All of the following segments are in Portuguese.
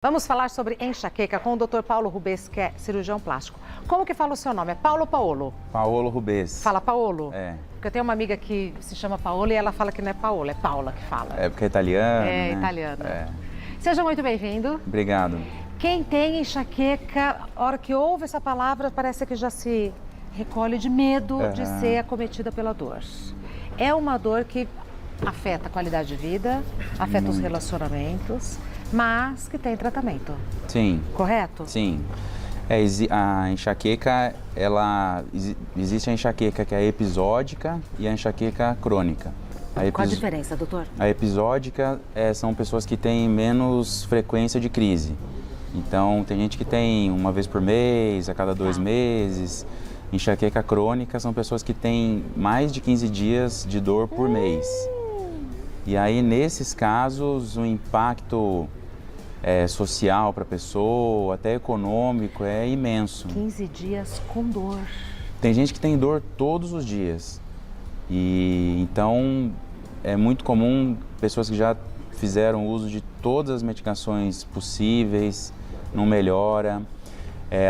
Vamos falar sobre enxaqueca com o Dr. Paulo Rubens, que é cirurgião plástico. Como que fala o seu nome? É Paulo ou Paolo? Paolo Rubens. Fala Paolo? É. Porque eu tenho uma amiga que se chama Paola e ela fala que não é Paola, é Paula que fala. É porque é italiano, É, né? italiano. É. Seja muito bem-vindo. Obrigado. Quem tem enxaqueca, a hora que ouve essa palavra, parece que já se recolhe de medo de ser acometida pela dor. É uma dor que afeta a qualidade de vida, afeta os relacionamentos, mas que tem tratamento. Sim. Correto? Sim. A enxaqueca, existe a enxaqueca que é episódica e a enxaqueca crônica. Qual a diferença, doutor? A episódica são pessoas que têm menos frequência de crise. Então, tem gente que tem uma vez por mês, a cada 2 meses. Enxaqueca crônica são pessoas que têm mais de 15 dias de dor por mês. E aí, nesses casos, o impacto social para a pessoa, até econômico, é imenso. 15 dias com dor. Tem gente que tem dor todos os dias. E então é muito comum pessoas que já fizeram uso de todas as medicações possíveis, não melhora.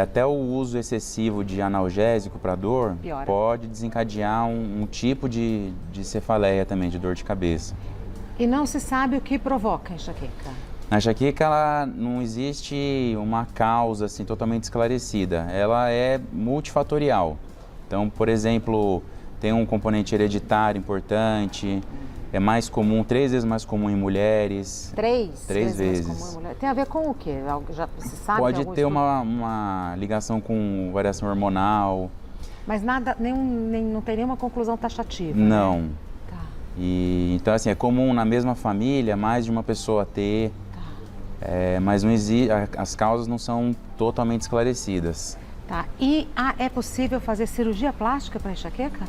Até o uso excessivo de analgésico para dor Piora. Pode desencadear um tipo de cefaleia também, de dor de cabeça. E não se sabe o que provoca a enxaqueca? Na enxaqueca, ela não existe uma causa assim, totalmente esclarecida. Ela é multifatorial. Então, por exemplo, tem um componente hereditário importante, é mais comum, 3 vezes mais comum em mulheres. 3 vezes. Mais comum em mulher. Tem a ver com o quê? Já se sabe? Pode algum ter estudo? uma ligação com variação hormonal. Mas nada, não tem nenhuma conclusão taxativa? Não. Né? Tá. Então, assim, é comum na mesma família mais de uma pessoa ter. Mas não existe, as causas não são totalmente esclarecidas. Tá. E é possível fazer cirurgia plástica para enxaqueca?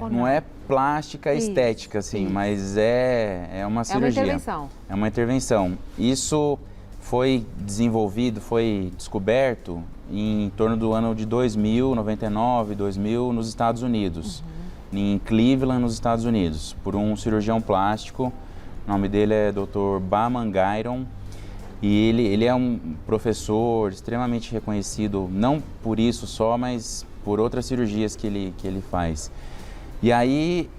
Ou Não é plástica estética, assim, mas é uma cirurgia. É uma intervenção. É uma intervenção. Isso foi desenvolvido, foi descoberto em torno do ano de 2000, 99, 2000, nos Estados Unidos. Em Cleveland, nos Estados Unidos, por um cirurgião plástico. O nome dele é Dr. Baman Guyton. E ele é um professor extremamente reconhecido, não por isso só, mas por outras cirurgias que ele faz. E aí,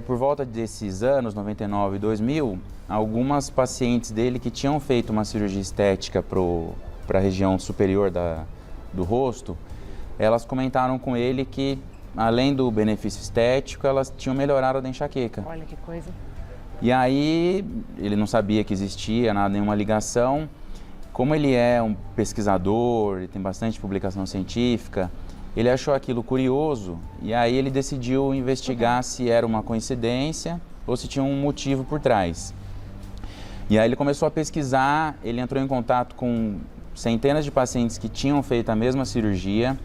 por volta desses anos, 99 e 2000, algumas pacientes dele que tinham feito uma cirurgia estética para a região superior do rosto, elas comentaram com ele que, além do benefício estético, elas tinham melhorado da enxaqueca. Olha que coisa. E aí, ele não sabia que existia nenhuma ligação. Como ele é um pesquisador, ele tem bastante publicação científica, ele achou aquilo curioso e aí ele decidiu investigar se era uma coincidência ou se tinha um motivo por trás. E aí ele começou a pesquisar, ele entrou em contato com centenas de pacientes que tinham feito a mesma cirurgia.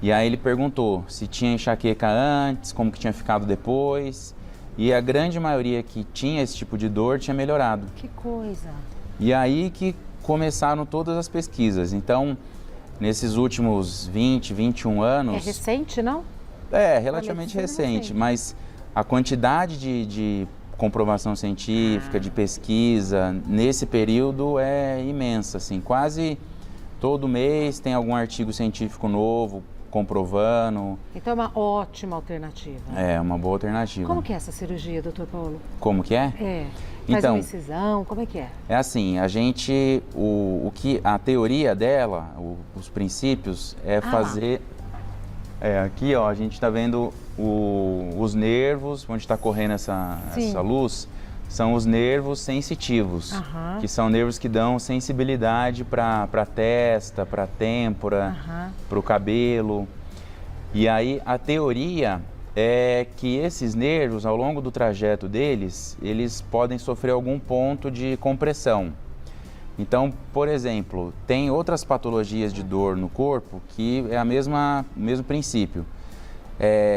E aí ele perguntou se tinha enxaqueca antes, como que tinha ficado depois. E a grande maioria que tinha esse tipo de dor tinha melhorado. Que coisa. E aí que começaram todas as pesquisas. Então, nesses últimos 20, 21 anos... É recente, não? É, relativamente recente, mas a quantidade de comprovação científica, de pesquisa, nesse período é imensa, assim. Quase todo mês tem algum artigo científico novo, comprovando. Então é uma ótima alternativa. É, uma boa alternativa. Como que é essa cirurgia, doutor Paulo? Como que é? Faz Então, uma incisão, como é que é? É assim, a teoria dela, os princípios, é fazer... aqui, ó, a gente está vendo os nervos, onde está correndo essa luz, são os nervos sensitivos, que são nervos que dão sensibilidade para a testa, para a têmpora, para o cabelo. E aí a teoria é que esses nervos, ao longo do trajeto deles, eles podem sofrer algum ponto de compressão. Então, por exemplo, tem outras patologias de dor no corpo que é o mesmo princípio.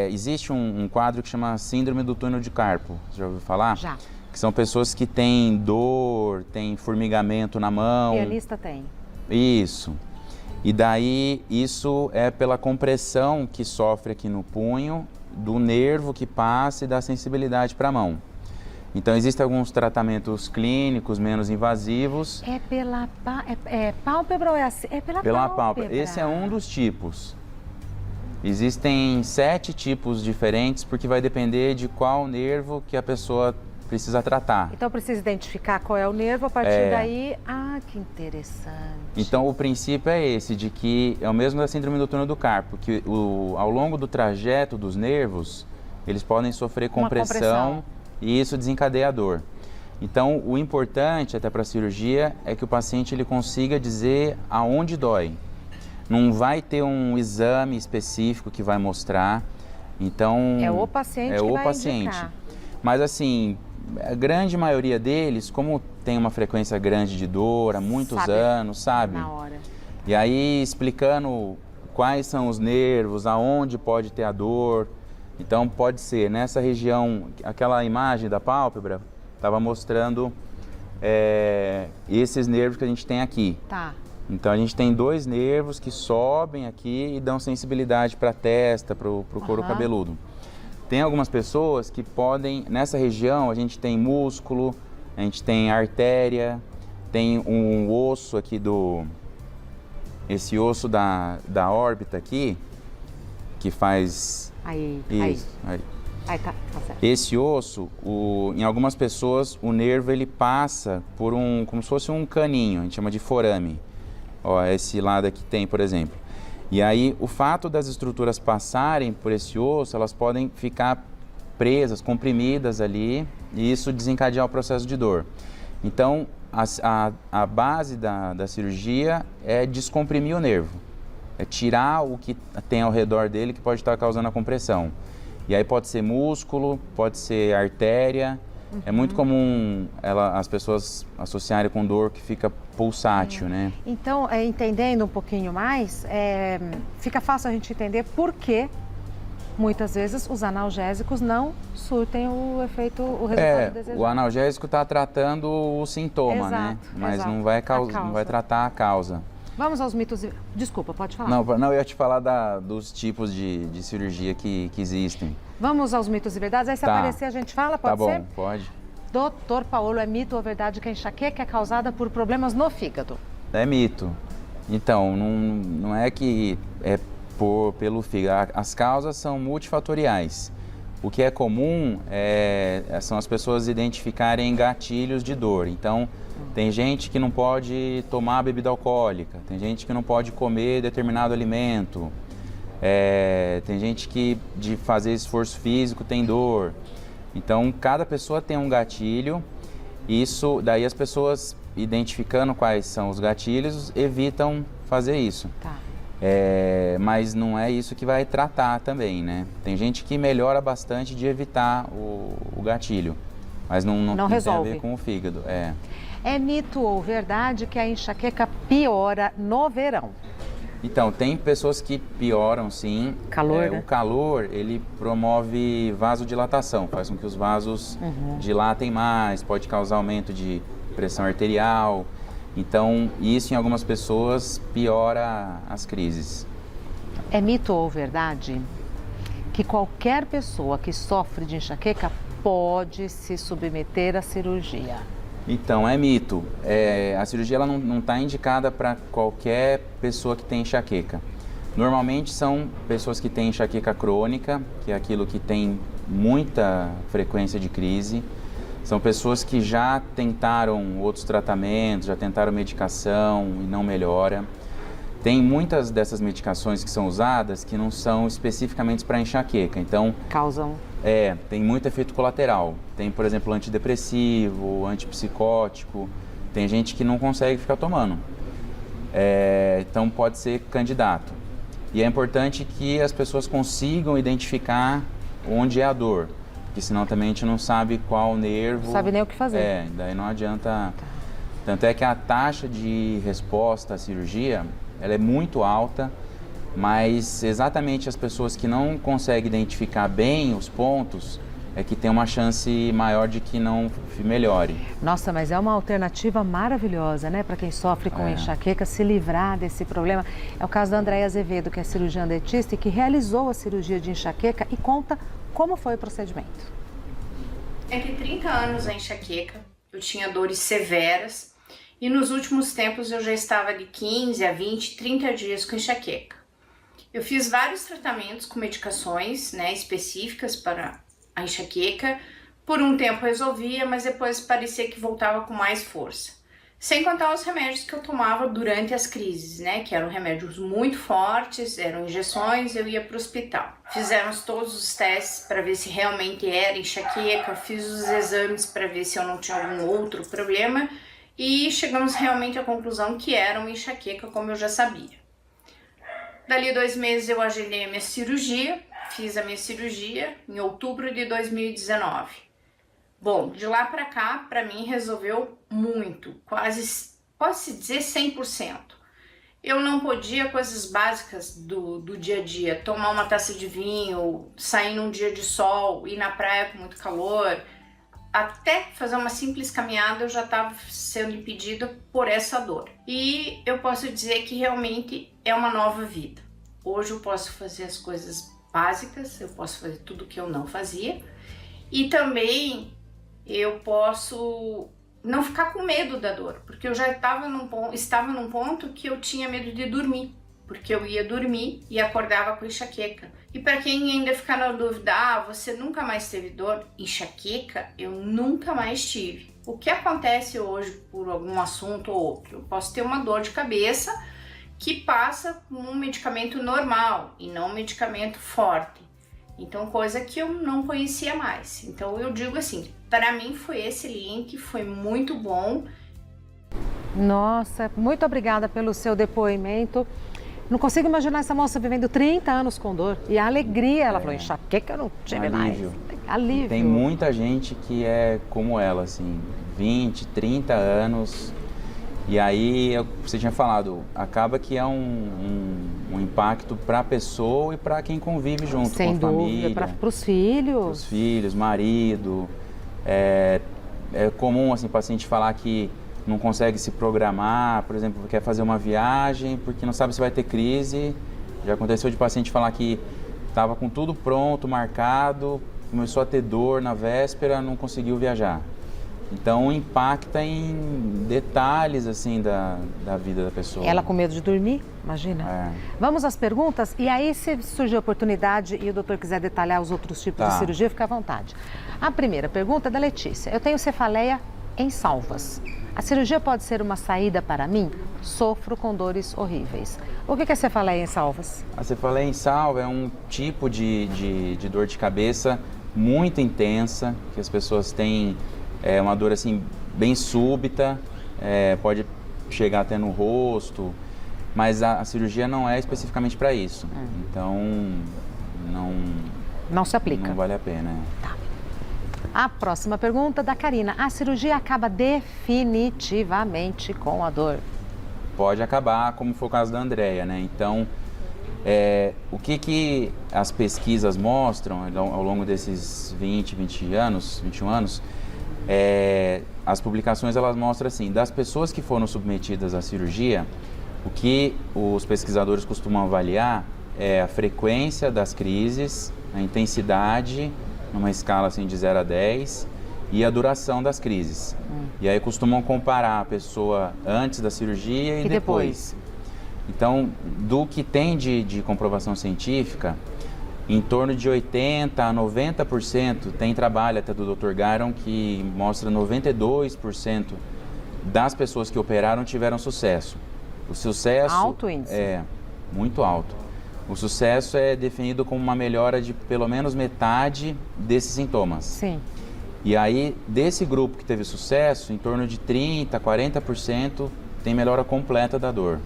Existe um quadro que chama Síndrome do Túnel de Carpo, você já ouviu falar? Já. Que são pessoas que têm dor, têm formigamento na mão. Pianista tem. Isso. E daí, isso é pela compressão que sofre aqui no punho, do nervo que passa e da sensibilidade para a mão. Então, existem alguns tratamentos clínicos menos invasivos. É pela pálpebra ou é assim? É pela pálpebra. Esse é um dos tipos. Existem 7 tipos diferentes, porque vai depender de qual nervo que a pessoa precisa tratar. Então, precisa identificar qual é o nervo, a partir daí... Ah, que interessante. Então, o princípio é esse, de que é o mesmo da síndrome do túnel do carpo, que ao longo do trajeto dos nervos, eles podem sofrer compressão e isso desencadeia a dor. Então, o importante, até para a cirurgia, é que o paciente ele consiga dizer aonde dói. Não vai ter um exame específico que vai mostrar. Então, é o paciente que vai indicar. Mas assim, a grande maioria deles, como tem uma frequência grande de dor há muitos anos, sabe? Na hora. E aí, explicando quais são os nervos, aonde pode ter a dor. Então, pode ser nessa região, aquela imagem da pálpebra estava mostrando esses nervos que a gente tem aqui. Tá. Então, a gente tem 2 nervos que sobem aqui e dão sensibilidade para a testa, para o couro cabeludo. Tem algumas pessoas que podem, nessa região, a gente tem músculo, a gente tem artéria, tem um osso aqui esse osso da órbita aqui, que faz... Aí. Aí tá certo. Esse osso, em algumas pessoas, o nervo ele passa por como se fosse um caninho, a gente chama de forame. Ó, esse lado aqui tem, por exemplo. E aí, o fato das estruturas passarem por esse osso, elas podem ficar presas, comprimidas ali, e isso desencadear o processo de dor. Então, a base da cirurgia é descomprimir o nervo. É tirar o que tem ao redor dele que pode estar causando a compressão. E aí pode ser músculo, pode ser artéria. É muito comum as pessoas associarem com dor que fica pulsátil, né? Então, entendendo um pouquinho mais, fica fácil a gente entender por que muitas vezes os analgésicos não surtem o resultado desejado. O analgésico está tratando o sintoma, né? Mas não vai tratar a causa. Vamos aos mitos... Desculpa, pode falar. Não, eu ia te falar dos tipos de cirurgia que existem. Vamos aos mitos e verdades? Aí se aparecer a gente fala, pode ser? Tá bom, pode. Doutor Paulo, é mito ou verdade que a enxaqueca é causada por problemas no fígado? É mito. Então, não é que é pelo fígado. As causas são multifatoriais. O que é comum são as pessoas identificarem gatilhos de dor. Então, tem gente que não pode tomar bebida alcoólica, tem gente que não pode comer determinado alimento, tem gente que de fazer esforço físico tem dor. Então, cada pessoa tem um gatilho, daí as pessoas, identificando quais são os gatilhos, evitam fazer isso. Tá. Mas não é isso que vai tratar também, né? Tem gente que melhora bastante de evitar o gatilho, mas não tem a ver com o fígado. É mito ou verdade que a enxaqueca piora no verão? Então, tem pessoas que pioram, sim. Calor, né? O calor, ele promove vasodilatação, faz com que os vasos dilatem mais, pode causar aumento de pressão arterial. Então, isso em algumas pessoas piora as crises. É mito ou verdade que qualquer pessoa que sofre de enxaqueca pode se submeter à cirurgia? Então, é mito. A cirurgia ela não está indicada para qualquer pessoa que tem enxaqueca. Normalmente são pessoas que têm enxaqueca crônica, que é aquilo que tem muita frequência de crise. São pessoas que já tentaram outros tratamentos, já tentaram medicação e não melhora. Tem muitas dessas medicações que são usadas que não são especificamente para enxaqueca, então... Causam? Tem muito efeito colateral. Tem, por exemplo, antiddepressivo, antipsicótico. Tem gente que não consegue ficar tomando. Então pode ser candidato. E é importante que as pessoas consigam identificar onde é a dor, porque senão também a gente não sabe qual nervo... Não sabe nem o que fazer. Daí não adianta... Tanto é que a taxa de resposta à cirurgia, ela é muito alta, mas exatamente as pessoas que não conseguem identificar bem os pontos é que tem uma chance maior de que não melhore. Nossa, mas é uma alternativa maravilhosa, né? Para quem sofre com enxaqueca, se livrar desse problema. É o caso da Andréia Azevedo, que é cirurgiã dentista e que realizou a cirurgia de enxaqueca e conta como foi o procedimento. que 30 anos a enxaqueca, eu tinha dores severas e nos últimos tempos eu já estava de 15 a 20, 30 dias com enxaqueca. Eu fiz vários tratamentos com medicações, né, específicas para a enxaqueca. Por um tempo resolvia, mas depois parecia que voltava com mais força. Sem contar os remédios que eu tomava durante as crises, né, que eram remédios muito fortes, eram injeções, eu ia para o hospital. Fizemos todos os testes para ver se realmente era enxaqueca, fiz os exames para ver se eu não tinha algum outro problema e chegamos realmente à conclusão que era uma enxaqueca, como eu já sabia. Dali 2 meses eu agendei a minha cirurgia, fiz a minha cirurgia em outubro de 2019. Bom, de lá para cá, para mim resolveu muito, quase, pode-se dizer 100%. Eu não podia coisas básicas do dia a dia, tomar uma taça de vinho, sair num dia de sol, ir na praia com muito calor, até fazer uma simples caminhada eu já estava sendo impedida por essa dor. E eu posso dizer que realmente é uma nova vida. Hoje eu posso fazer as coisas básicas, eu posso fazer tudo que eu não fazia e também eu posso não ficar com medo da dor, porque eu já estava num ponto que eu tinha medo de dormir, porque eu ia dormir e acordava com enxaqueca. E para quem ainda fica na dúvida, você nunca mais teve dor? Enxaqueca, eu nunca mais tive. O que acontece hoje por algum assunto ou outro? Eu posso ter uma dor de cabeça que passa com um medicamento normal e não um medicamento forte. Então, coisa que eu não conhecia mais. Então, eu digo assim, para mim foi esse link, foi muito bom. Nossa, muito obrigada pelo seu depoimento. Não consigo imaginar essa moça vivendo 30 anos com dor. E a alegria, ela falou, enxaqueca eu não tive mais. Alívio. Tem muita gente que é como ela, assim, 20, 30 anos. E aí, você tinha falado, acaba que é um impacto para a pessoa e para quem convive junto com a família. Sem dúvida, para os filhos. Para os filhos, marido. É comum, assim, o paciente falar que não consegue se programar, por exemplo, quer fazer uma viagem porque não sabe se vai ter crise. Já aconteceu de paciente falar que estava com tudo pronto, marcado, começou a ter dor na véspera, não conseguiu viajar. Então impacta em detalhes assim da vida da pessoa. Ela com medo de dormir, imagina. Vamos às perguntas? E aí, se surgir a oportunidade e o doutor quiser detalhar os outros tipos de cirurgia, fica à vontade. A primeira pergunta é da Letícia. Eu tenho cefaleia em salvas. A cirurgia pode ser uma saída para mim? Sofro com dores horríveis. O que é cefaleia em salvas? A cefaleia em salva é um tipo de dor de cabeça muito intensa, que as pessoas têm. É uma dor assim bem súbita, pode chegar até no rosto, mas a cirurgia não é especificamente para isso. Então não se aplica. Não vale a pena. Tá. A próxima pergunta da Karina. A cirurgia acaba definitivamente com a dor? Pode acabar, como foi o caso da Andrea, né? Então, o que as pesquisas mostram ao longo desses 21 anos, as publicações elas mostram assim, das pessoas que foram submetidas à cirurgia, o que os pesquisadores costumam avaliar é a frequência das crises, a intensidade, numa escala assim, de 0 a 10, e a duração das crises. E aí costumam comparar a pessoa antes da cirurgia e depois. Então, do que tem de comprovação científica, em torno de 80% a 90%, tem trabalho até do Dr. Garon que mostra 92% das pessoas que operaram tiveram sucesso. O sucesso... Alto índice. É, muito alto. O sucesso é definido como uma melhora de pelo menos metade desses sintomas. Sim. E aí, desse grupo que teve sucesso, em torno de 30%, 40% tem melhora completa da dor.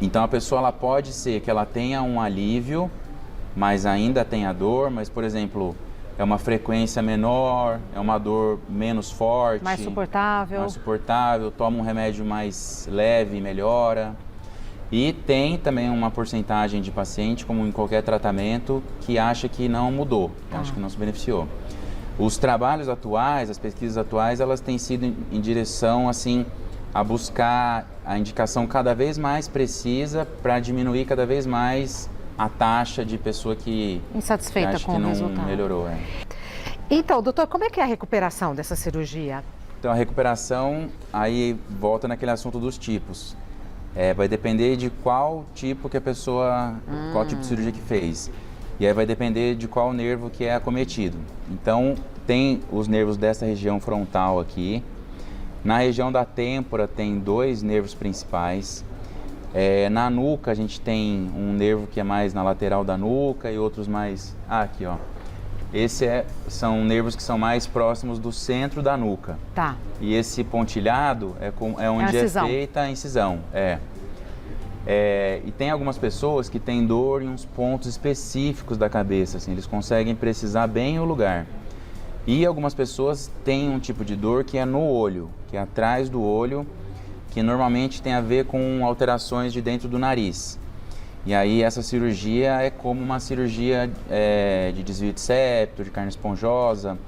Então a pessoa ela pode ser que ela tenha um alívio, mas ainda tenha dor, mas por exemplo, é uma frequência menor, é uma dor menos forte. Mais suportável. Mais suportável, toma um remédio mais leve e melhora. E tem também uma porcentagem de paciente, como em qualquer tratamento, que acha que não mudou, acha que não se beneficiou. Os trabalhos atuais, as pesquisas atuais, elas têm sido em direção assim a buscar a indicação cada vez mais precisa para diminuir cada vez mais a taxa de pessoa que Insatisfeita acha com que o não resultado. melhorou. Então, doutor, como é que é a recuperação dessa cirurgia? Então, a recuperação, aí volta naquele assunto dos tipos. Vai depender de qual tipo que a pessoa, qual tipo de cirurgia que fez. E aí vai depender de qual nervo que é acometido. Então, tem os nervos dessa região frontal aqui. Na região da têmpora tem 2 nervos principais. Na nuca a gente tem um nervo que é mais na lateral da nuca e outros mais... aqui, ó. São nervos que são mais próximos do centro da nuca. Tá. E esse pontilhado é onde é feita a incisão. E tem algumas pessoas que têm dor em uns pontos específicos da cabeça, assim, eles conseguem precisar bem o lugar. E algumas pessoas têm um tipo de dor que é no olho, que é atrás do olho, que normalmente tem a ver com alterações de dentro do nariz. E aí essa cirurgia é como uma cirurgia de desvio de septo, de carne esponjosa,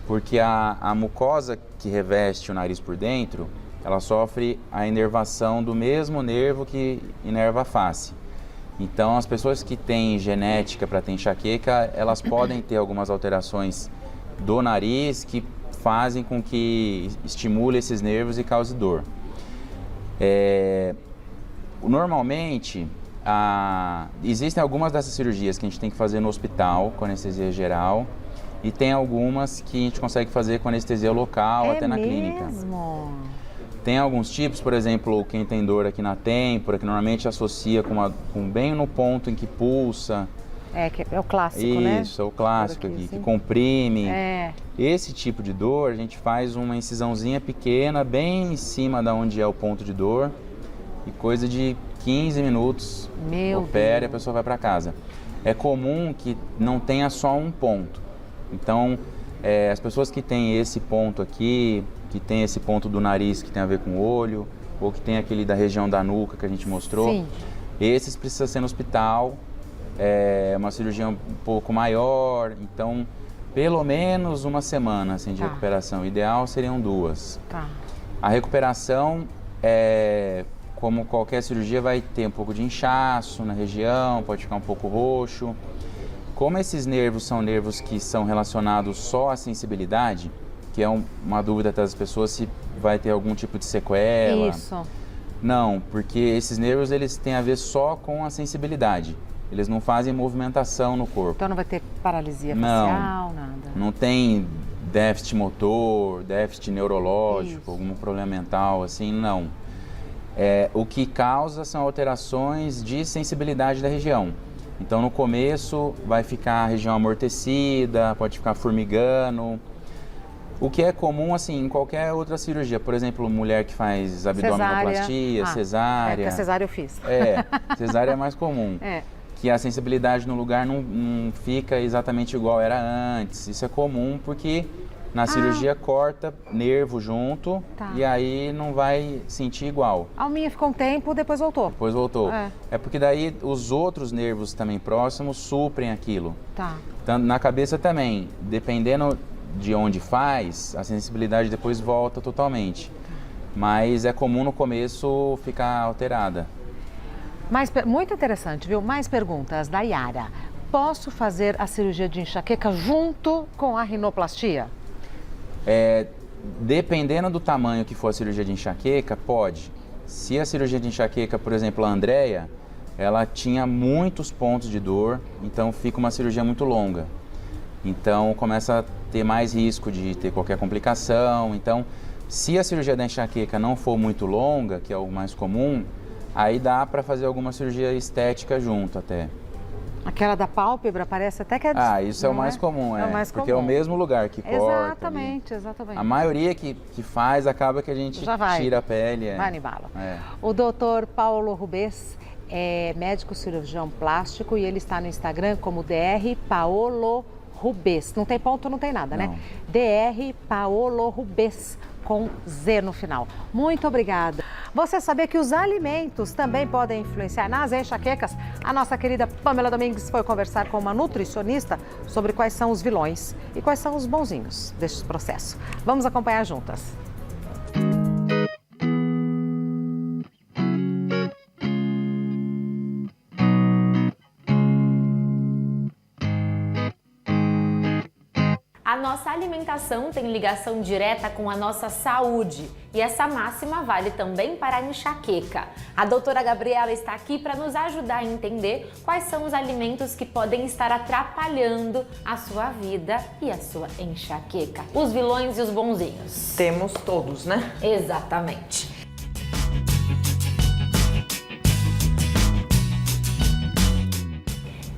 porque a mucosa que reveste o nariz por dentro, ela sofre a inervação do mesmo nervo que inerva a face. Então, as pessoas que têm genética para ter enxaqueca, elas podem ter algumas alterações do nariz que fazem com que estimule esses nervos e cause dor. Normalmente, existem algumas dessas cirurgias que a gente tem que fazer no hospital com anestesia geral e tem algumas que a gente consegue fazer com anestesia local até na clínica. Tem alguns tipos, por exemplo, quem tem dor aqui na têmpora, que normalmente associa com bem no ponto em que pulsa. Que é o clássico, né? Isso, é o clássico aqui, que comprime. É. Esse tipo de dor, a gente faz uma incisãozinha pequena, bem em cima da onde é o ponto de dor. E coisa de 15 minutos, opera e a pessoa vai para casa. É comum que não tenha só um ponto. Então, as pessoas que têm esse ponto aqui, que tem esse ponto do nariz que tem a ver com o olho, ou que tem aquele da região da nuca que a gente mostrou, sim, esses precisam ser no hospital, uma cirurgia um pouco maior, então pelo menos uma semana assim, de recuperação. O ideal seriam 2. Tá. A recuperação, como qualquer cirurgia, vai ter um pouco de inchaço na região, pode ficar um pouco roxo. Como esses nervos são nervos que são relacionados só à sensibilidade, que é uma dúvida das pessoas se vai ter algum tipo de sequela. Isso. Não, porque esses nervos eles têm a ver só com a sensibilidade. Eles não fazem movimentação no corpo. Então não vai ter paralisia facial, nada? Não tem déficit motor, déficit neurológico, Isso. algum problema mental, assim, não. O que causa são alterações de sensibilidade da região. Então no começo vai ficar a região amortecida, pode ficar formigando. O que é comum, assim, em qualquer outra cirurgia. Por exemplo, mulher que faz abdominoplastia, cesárea. A cesárea eu fiz. Cesárea é mais comum. Que a sensibilidade no lugar não fica exatamente igual era antes. Isso é comum porque na cirurgia corta nervo junto e aí não vai sentir igual. A minha ficou um tempo, depois voltou. Depois voltou. É porque daí os outros nervos também próximos suprem aquilo. Tá. Tanto na cabeça também, dependendo de onde faz, a sensibilidade depois volta totalmente. Mas é comum no começo ficar alterada. Muito interessante, viu? Mais perguntas da Yara. Posso fazer a cirurgia de enxaqueca junto com a rinoplastia? Dependendo do tamanho que for a cirurgia de enxaqueca, pode. Se a cirurgia de enxaqueca, por exemplo, a Andrea, ela tinha muitos pontos de dor, então fica uma cirurgia muito longa. Então começa a ter mais risco de ter qualquer complicação. Então, se a cirurgia da enxaqueca não for muito longa, que é o mais comum, aí dá para fazer alguma cirurgia estética junto até. Aquela da pálpebra parece até que é... isso é o mais comum, É o mais porque comum. é o mesmo lugar que corta. Exatamente, exatamente. A maioria que faz, acaba que a gente tira a pele. Vai no bala. O doutor Paulo Rubens é médico cirurgião plástico e ele está no Instagram como Dr. Paolo Rubens. Não tem ponto, não tem nada, né? Dr. Paolo Rubens, com Z no final. Muito obrigada. Você sabia que os alimentos também podem influenciar nas enxaquecas? A nossa querida Pamela Domingues foi conversar com uma nutricionista sobre quais são os vilões e quais são os bonzinhos deste processo. Vamos acompanhar juntas. nossa alimentação tem ligação direta com a nossa saúde e essa máxima vale também para a enxaqueca. A doutora Gabriela está aqui para nos ajudar a entender quais são os alimentos que podem estar atrapalhando a sua vida e a sua enxaqueca. Os vilões e os bonzinhos. Temos todos, né? Exatamente.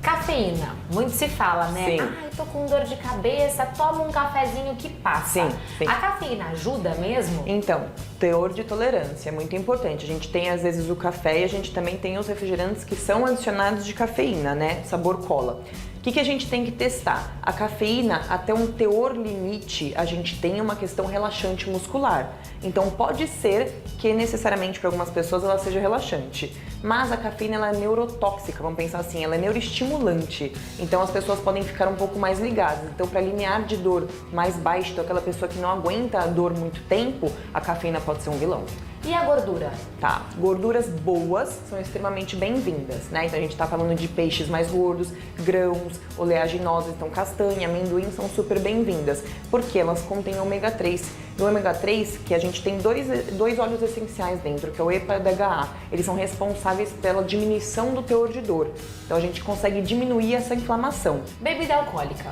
Cafeína, muito se fala, né? Sim. Ai, tô com dor de cabeça, toma um cafezinho que passa. Sim. A cafeína ajuda mesmo? Então, teor de tolerância é muito importante. A gente tem às vezes o café e a gente também tem os refrigerantes que são adicionados de cafeína, né? Sabor cola. O que a gente tem que testar? A cafeína, até um teor limite, a gente tem uma questão relaxante muscular. Então pode ser que necessariamente para algumas pessoas ela seja relaxante, mas a cafeína ela é neurotóxica, vamos pensar assim, ela é neuroestimulante. Então as pessoas podem ficar um pouco mais ligadas. Então para limiar de dor mais baixo, então aquela pessoa que não aguenta a dor muito tempo, a cafeína pode ser um vilão. E a gordura? Tá, gorduras boas são extremamente bem-vindas, né? Então a gente tá falando de peixes mais gordos, grãos, oleaginosas, então castanha, amendoim são super bem-vindas, porque elas contêm ômega 3. No ômega 3, que a gente tem dois óleos essenciais dentro, que é o EPA e o DHA. Eles são responsáveis pela diminuição do teor de dor. Então a gente consegue diminuir essa inflamação. Bebida alcoólica?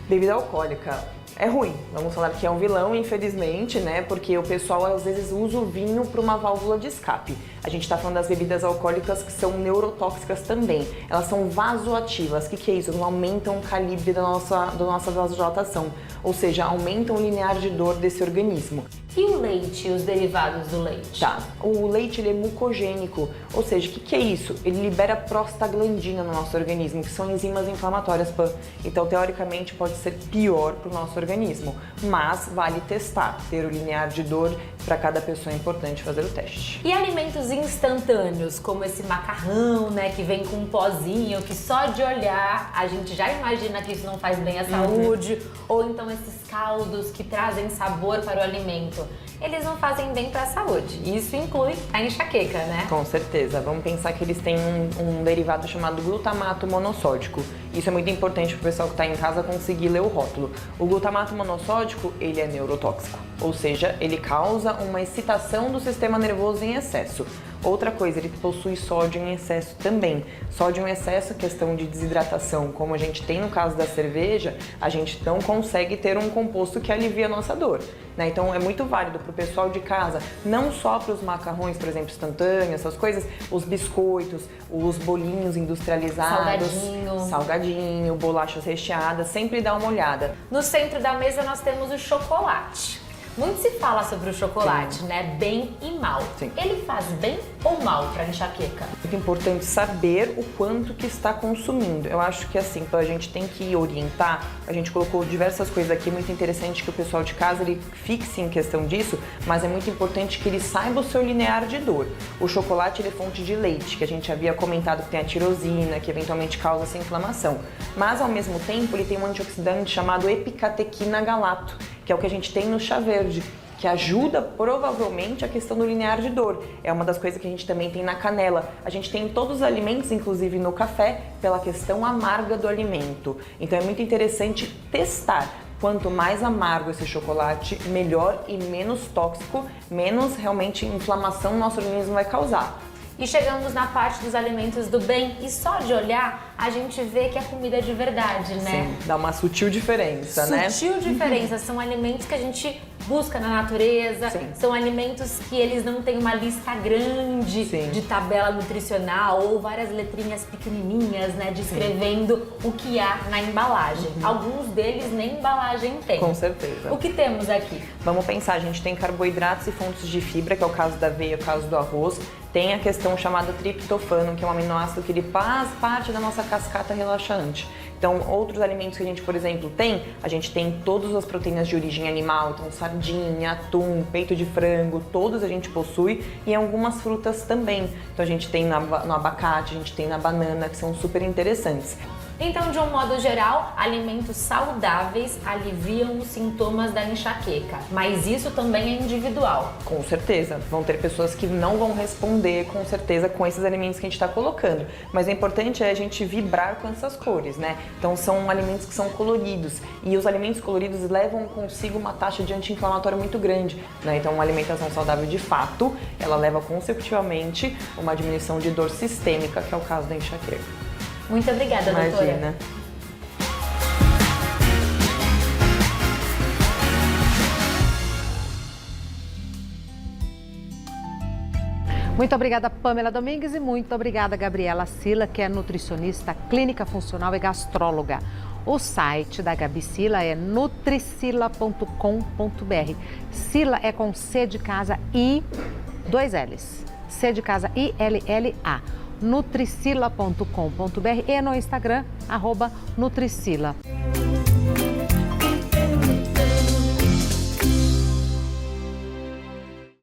Bebida alcoólica é ruim, vamos falar que é um vilão, infelizmente, né? Porque o pessoal às vezes usa o vinho para uma válvula de escape. A gente está falando das bebidas alcoólicas que são neurotóxicas também. Elas são vasoativas. O que é isso? Elas aumentam o calibre da nossa vasodilatação, ou seja, aumentam o linear de dor desse organismo. E o leite e os derivados do leite? Tá, o leite ele é mucogênico, ou seja, o que é isso? Ele libera prostaglandina no nosso organismo, que são enzimas inflamatórias, então teoricamente pode ser pior para o nosso organismo, mas vale testar, ter o linear de dor, para cada pessoa é importante fazer o teste. E alimentos instantâneos, como esse macarrão, né, que vem com um pozinho, que só de olhar a gente já imagina que isso não faz bem à saúde, ou então esses caldos que trazem sabor para o alimento, eles não fazem bem para a saúde. Isso inclui a enxaqueca, né? Com certeza. Vamos pensar que eles têm um derivado chamado glutamato monossódico. Isso é muito importante para o pessoal que está em casa conseguir ler o rótulo. O glutamato monossódico, ele é neurotóxico, ou seja, ele causa uma excitação do sistema nervoso em excesso. Outra coisa, ele possui sódio em excesso também. Sódio em excesso, questão de desidratação, como a gente tem no caso da cerveja, a gente não consegue ter um composto que alivia a nossa dor, né? Então é muito válido para o pessoal de casa, não só para os macarrões, por exemplo, instantâneos, essas coisas, os biscoitos, os bolinhos industrializados, salgadinho, bolachas recheadas, sempre dá uma olhada. No centro da mesa nós temos o chocolate. Muito se fala sobre o chocolate, né? Bem e mal. Sim. Ele faz bem ou mal para enxaqueca? Muito importante saber o quanto que está consumindo. Eu acho que assim, a gente tem que orientar, a gente colocou diversas coisas aqui, muito interessante que o pessoal de casa ele fixe em questão disso, mas é muito importante que ele saiba o seu linear de dor. O chocolate ele é fonte de leite, que a gente havia comentado que tem a tirosina, que eventualmente causa essa inflamação. Mas ao mesmo tempo ele tem um antioxidante chamado epicatequina galato, que é o que a gente tem no chá verde, que ajuda provavelmente a questão do linear de dor. É uma das coisas que a gente também tem na canela. A gente tem em todos os alimentos, inclusive no café, pela questão amarga do alimento. Então é muito interessante testar. Quanto mais amargo esse chocolate, melhor e menos tóxico, menos realmente inflamação no nosso organismo vai causar. E chegamos na parte dos alimentos do bem e só de olhar a gente vê que a comida é de verdade, né? Sim, dá uma sutil diferença, né? Sutil diferença, são alimentos que a gente busca na natureza, Sim. São alimentos que eles não têm uma lista grande Sim. de tabela nutricional ou várias letrinhas pequenininhas, né, descrevendo o que há na embalagem. Alguns deles nem embalagem tem. Com certeza. O que temos aqui? Vamos pensar, a gente tem carboidratos e fontes de fibra, que é o caso da aveia, o caso do arroz. Tem a questão chamada triptofano, que é um aminoácido que ele faz parte da nossa cascata relaxante. Então, outros alimentos que a gente, por exemplo, a gente tem todas as proteínas de origem animal, então sardinha, atum, peito de frango, todos a gente possui, e algumas frutas também. Então a gente tem no abacate, a gente tem na banana, que são super interessantes. Então, de um modo geral, alimentos saudáveis aliviam os sintomas da enxaqueca, mas isso também é individual. Com certeza, vão ter pessoas que não vão responder com certeza com esses alimentos que a gente está colocando, mas o importante é a gente vibrar com essas cores, né? Então são alimentos que são coloridos e os alimentos coloridos levam consigo uma taxa de anti-inflamatório muito grande, né? Então uma alimentação saudável de fato, ela leva consecutivamente uma diminuição de dor sistêmica, que é o caso da enxaqueca. Muito obrigada, doutora. Imagina. Muito obrigada, Pamela Domingues, e muito obrigada, Gabriela Sila, que é nutricionista, clínica funcional e gastróloga. O site da Gabi Sila é nutricila.com.br. Sila é com C de casa e 2 L's. C de casa I-L-L-A. Nutricila.com.br e no Instagram, @Nutricila.